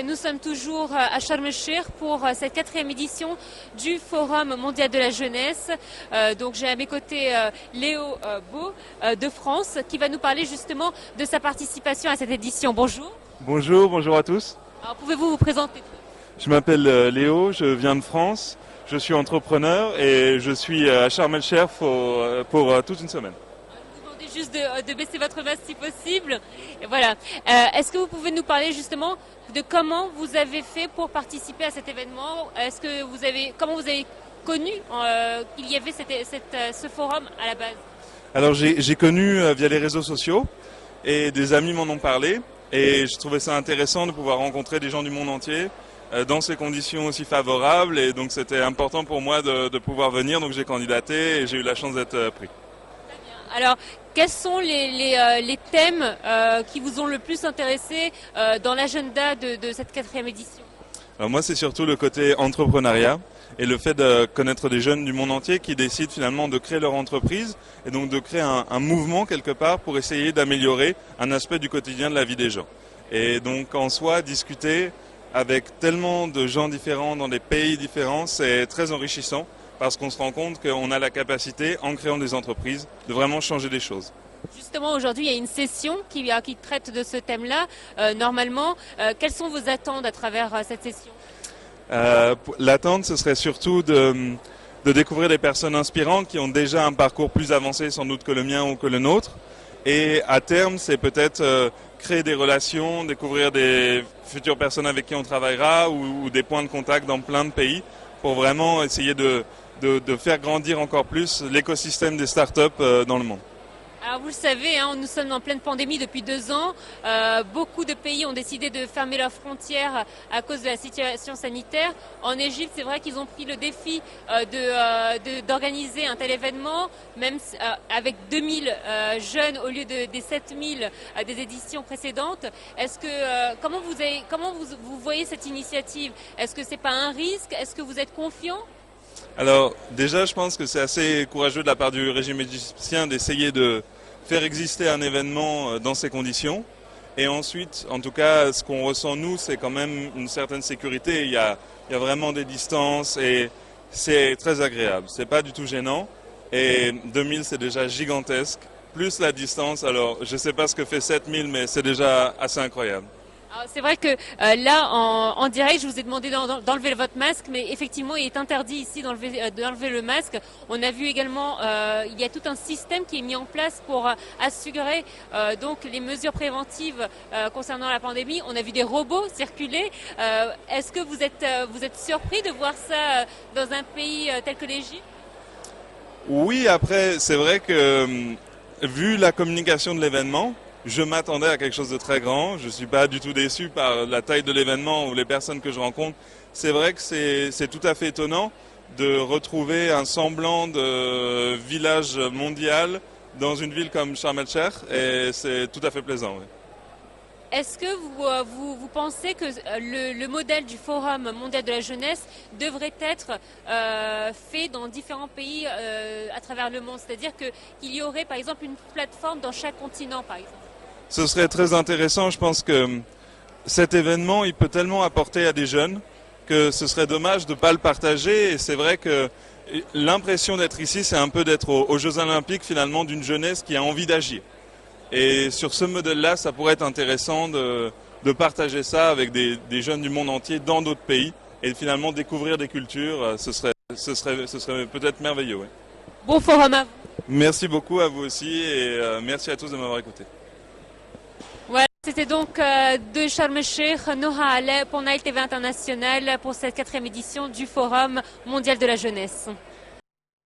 nous sommes toujours à Sharm el-Sheikh pour cette 4e édition du Forum mondial de la jeunesse. Donc j'ai à mes côtés Léo Beau de France qui va nous parler justement de sa participation à cette édition. Bonjour. Bonjour, bonjour à tous. Alors pouvez-vous vous présenter? Je m'appelle Léo, je viens de France, je suis entrepreneur et je suis à Sharm el-Sheikh pour toute une semaine. Je vous demandais juste de baisser votre masque si possible. Et voilà. Est-ce que vous pouvez nous parler justement de comment vous avez fait pour participer à cet événement? Comment vous avez connu qu'il y avait ce forum à la base? Alors j'ai connu via les réseaux sociaux et des amis m'en ont parlé et je trouvais ça intéressant de pouvoir rencontrer des gens du monde entier dans ces conditions aussi favorables et donc c'était important pour moi de pouvoir venir, donc j'ai candidaté et j'ai eu la chance d'être pris. Alors, quels sont les thèmes qui vous ont le plus intéressé dans l'agenda de cette 4e édition? Alors moi, c'est surtout le côté entrepreneuriat et le fait de connaître des jeunes du monde entier qui décident finalement de créer leur entreprise et donc de créer un mouvement quelque part pour essayer d'améliorer un aspect du quotidien de la vie des gens. Et donc en soi, discuter avec tellement de gens différents dans des pays différents, c'est très enrichissant. Parce qu'on se rend compte qu'on a la capacité, en créant des entreprises, de vraiment changer des choses. Justement, aujourd'hui, il y a une session qui traite de ce thème-là. Normalement, quelles sont vos attentes à travers cette session? L'attente, ce serait surtout de découvrir des personnes inspirantes qui ont déjà un parcours plus avancé sans doute que le mien ou que le nôtre. Et à terme, c'est peut-être créer des relations, découvrir des futures personnes avec qui on travaillera ou des points de contact dans plein de pays pour vraiment essayer de faire grandir encore plus l'écosystème des startups dans le monde. Alors vous le savez, nous sommes en pleine pandémie depuis 2 ans. Beaucoup de pays ont décidé de fermer leurs frontières à cause de la situation sanitaire. En Égypte, c'est vrai qu'ils ont pris le défi d'organiser un tel événement, même avec 2000 jeunes au lieu des 7000 des éditions précédentes. Comment vous voyez cette initiative? Est-ce que c'est pas un risque? Est-ce que vous êtes confiant? Alors déjà, je pense que c'est assez courageux de la part du régime égyptien d'essayer de faire exister un événement dans ces conditions. Et ensuite, en tout cas, ce qu'on ressent nous, c'est quand même une certaine sécurité. Il y a vraiment des distances et c'est très agréable. C'est pas du tout gênant. Et 2000, c'est déjà gigantesque. Plus la distance, alors je sais pas ce que fait 7000, mais c'est déjà assez incroyable. C'est vrai que là, en direct, je vous ai demandé d'enlever votre masque, mais effectivement, il est interdit ici d'enlever le masque. On a vu également, il y a tout un système qui est mis en place pour assurer donc les mesures préventives concernant la pandémie. On a vu des robots circuler. Est-ce que vous êtes surpris de voir ça dans un pays tel que l'Égypte? Oui, après, c'est vrai que vu la communication de l'événement, je m'attendais à quelque chose de très grand. Je ne suis pas du tout déçu par la taille de l'événement ou les personnes que je rencontre. C'est vrai que c'est tout à fait étonnant de retrouver un semblant de village mondial dans une ville comme Sharm el-Sheikh et c'est tout à fait plaisant. Oui. Est-ce que vous pensez que le modèle du Forum mondial de la jeunesse devrait être fait dans différents pays à travers le monde? C'est-à-dire qu'il y aurait par exemple une plateforme dans chaque continent par exemple? Ce serait très intéressant. Je pense que cet événement, il peut tellement apporter à des jeunes que ce serait dommage de ne pas le partager. Et c'est vrai que l'impression d'être ici, c'est un peu d'être aux Jeux Olympiques finalement d'une jeunesse qui a envie d'agir. Et sur ce modèle-là, ça pourrait être intéressant de partager ça avec des jeunes du monde entier dans d'autres pays et finalement découvrir des cultures. Ce serait peut-être merveilleux. Ouais. Bon forum à vous. Merci beaucoup à vous aussi et merci à tous de m'avoir écouté. Voilà, c'était donc de Sharm el-Sheikh, Noha Alep pour Nile TV International pour cette 4e édition du Forum mondial de la jeunesse.